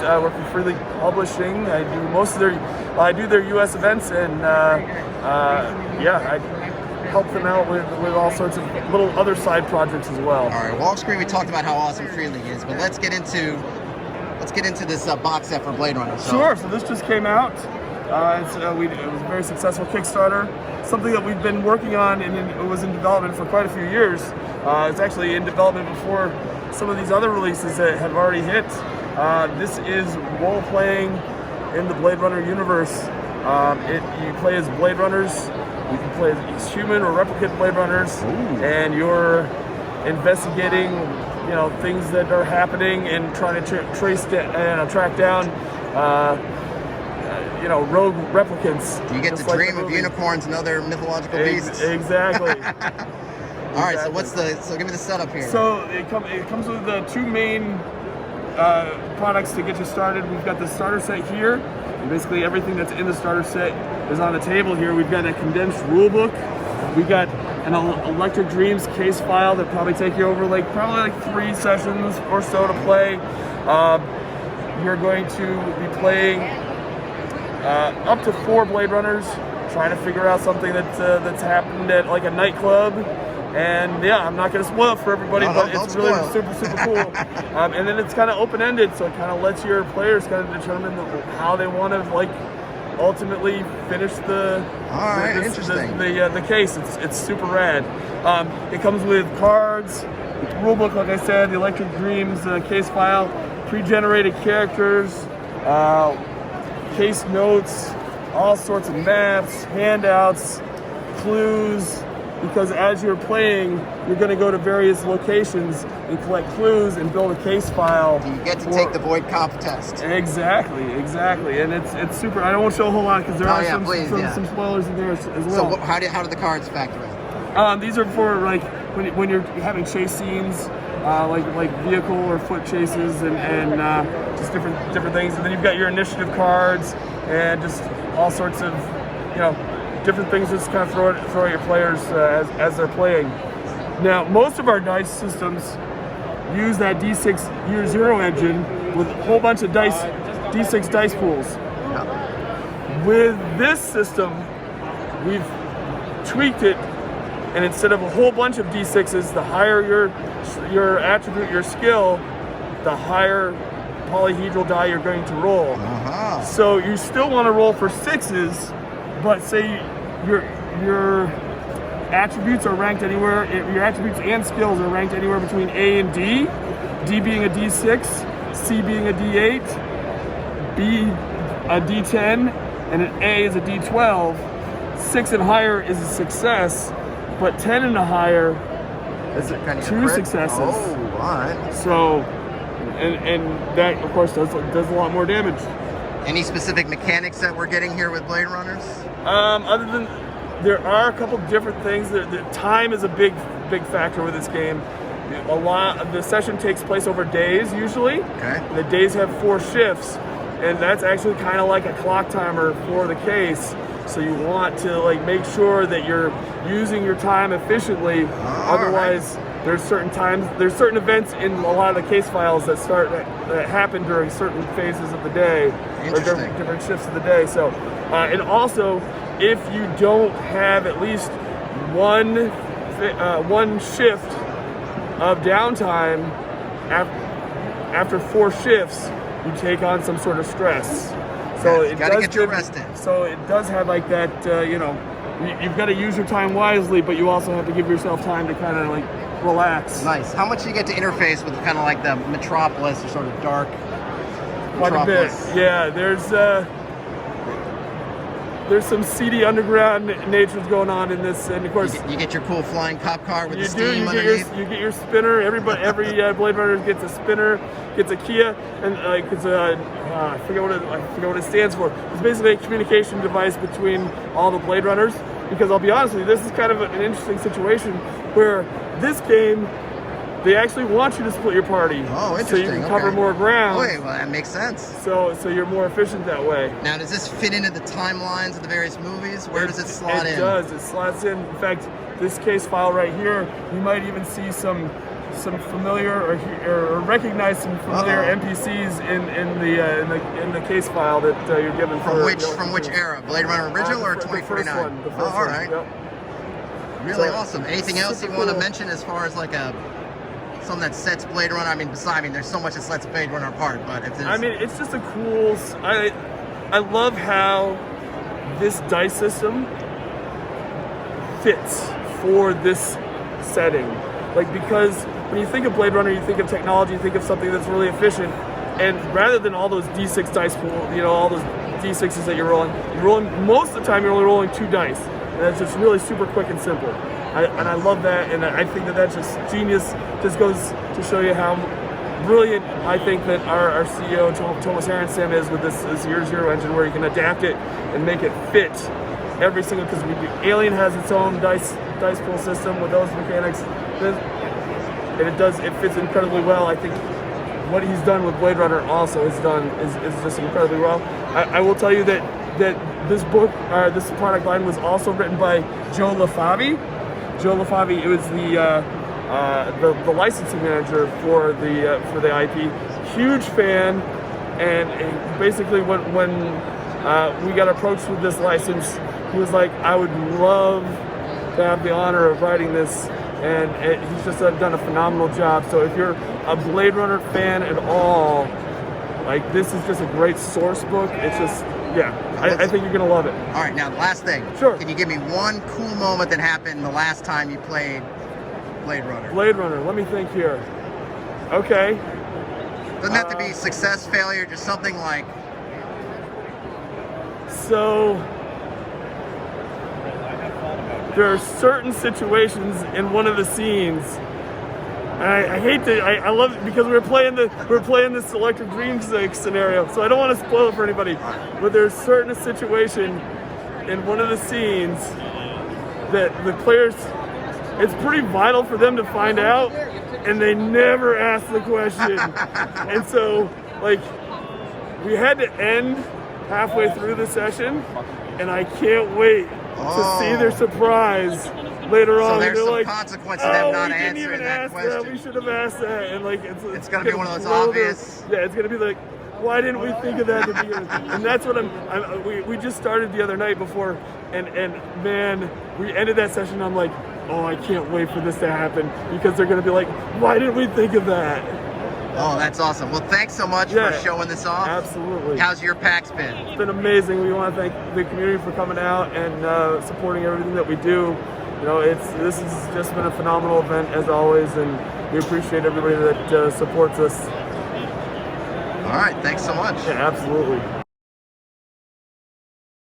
I work for Freely Publishing. I do most of their, I do their U.S. events, and yeah, I help them out with all sorts of little other side projects as well. All right, well, off screen we talked about how awesome Freely is, but let's get into this box set for Blade Runner. So. Sure. So this just came out. It was a very successful Kickstarter. Something that we've been working on, and it was in development for quite a few years. It's actually in development before some of these other releases that have already hit. This is role-playing in the Blade Runner universe. You play as Blade Runners. You can play as human or replicant Blade Runners, and you're investigating, things that are happening and trying to track down, rogue replicants. Do you get to dream of unicorns and other mythological beasts? Exactly. All right, so give me the setup here. So it comes with the two main products to get you started. We've got the starter set here, and basically everything that's in the starter set is on the table here. We've got a condensed rule book. We've got an Electric Dreams case file that probably take you over probably 3 sessions or so to play. You're going to be playing up to 4 Blade Runners, trying to figure out something that's happened at like a nightclub. And yeah, I'm not going to spoil it for everybody, but it's really super cool. And then it's kind of open-ended, so it kind of lets your players kind of determine how they want to ultimately finish the case. It's super rad. It comes with cards, the rulebook, like I said, the Electric Dreams case file, pre-generated characters, case notes, all sorts of maps, handouts, clues. Because as you're playing, you're going to go to various locations and collect clues and build a case file. You get to take the Void Cop test. Exactly, and it's super. I don't want to show a whole lot because there are some spoilers in there as well. So how do the cards factor in? These are for when you're having chase scenes, like vehicle or foot chases and just different things. And then you've got your initiative cards and just all sorts of different things just kind of throw at your players as they're playing. Now, most of our dice systems use that D6 Year Zero engine with a whole bunch of D6 dice pools. Yeah. With this system, we've tweaked it, and instead of a whole bunch of D6s, the higher your attribute, your skill, the higher polyhedral die you're going to roll. Uh-huh. So you still want to roll for 6s, but say your attributes are ranked anywhere, your attributes and skills are ranked anywhere between A and D, D being a D6, C being a D8, B a D10, and an A is a D12. 6 and higher is a success, but 10 and higher is kind of 2 successes. Oh, all right. So, and that of course does a lot more damage. Any specific mechanics that we're getting here with Blade Runners? Other than there are a couple different things. The time is a big factor with this game. The session takes place over days usually. Okay. The days have 4 shifts, and that's actually kind of like a clock timer for the case. So you want to make sure that you're using your time efficiently. Otherwise, there's certain events in a lot of the case files that happen during certain phases of the day or different shifts of the day. So, and also, if you don't have at least one shift of downtime after 4 shifts, you take on some sort of stress. So you gotta get your rest in. So it does have that you've got to use your time wisely, but you also have to give yourself time to kind of relax. Nice. How much do you get to interface with kind of like the Metropolis or sort of dark Quite Metropolis? a bit. Yeah, there's some seedy underground natures going on in this, and of course you get your cool flying cop car with the steam you underneath. You get your spinner. Every Blade Runner gets a spinner, gets a Kia, and it's I forget what it stands for. It's basically a communication device between all the Blade Runners. Because I'll be honest with you, this is kind of an interesting situation where this game, they actually want you to split your party. Oh, interesting. So you can cover more ground. Oh, well, that makes sense. So you're more efficient that way. Now, does this fit into the timelines of the various movies? Where does it slot in? It does. It slots in. In fact, this case file right here, you might even see some some familiar or recognize some familiar NPCs in the case file that you're given. From which era? Blade Runner original or 2049? The first one. All right. Yep. Really So, awesome. Anything else you want to mention as far as like something that sets Blade Runner? I mean, there's so much that sets Blade Runner apart, but if there's... I mean, it's just a cool. I love how this dice system fits for this setting. Like, because when you think of Blade Runner, you think of technology, you think of something that's really efficient, and rather than all those D6 dice pool, all those D6s that you're rolling, most of the time you're only rolling 2 dice, and that's just really super quick and simple. And I love that, and I think that that's just genius. Just goes to show you how brilliant I think that our CEO Thomas Aronson is with this Year Zero engine, where you can adapt it and make it fit every single. Because Alien has its own dice pool system with those mechanics, and it fits incredibly well. I think what he's done with Blade Runner also is just incredibly well. I will tell you that this book, this product line, was also written by Joe LaFavi. Joe LaFavi, it was the licensing manager for the IP. Huge fan, and basically when we got approached with this license, he was like, I would love to have the honor of writing this, and he's just done a phenomenal job. So if you're a Blade Runner fan at all, like, this is just a great source book. It's just, I think you're gonna love it. All right, now the last thing. Sure. Can you give me one cool moment that happened the last time you played Blade Runner? Blade Runner, let me think here. Okay. Doesn't have to be success, failure, just something like... So, there are certain situations in one of the scenes, and I hate to, I love it because we're playing this Electric Dreams scenario, so I don't want to spoil it for anybody, but there's certain situation in one of the scenes that the players, it's pretty vital for them to find out, and they never ask the question. And so, like, we had to end halfway through the session, and I can't wait to see their surprise later on. So there's some like, consequence to them not answering that question. We should have asked that. And like, it's gonna be one of those obvious. It's gonna be like, why didn't we think of that at the beginning? And that's what we just started the other night before, and man, we ended that session. And I'm like, oh, I can't wait for this to happen, because they're gonna be like, why didn't we think of that? Oh, that's awesome. Well, thanks so much for showing this off. Absolutely. How's your PAX been? It's been amazing. We want to thank the community for coming out and supporting everything that we do. This has just been a phenomenal event, as always, and we appreciate everybody that supports us. All right, thanks so much. Yeah, absolutely.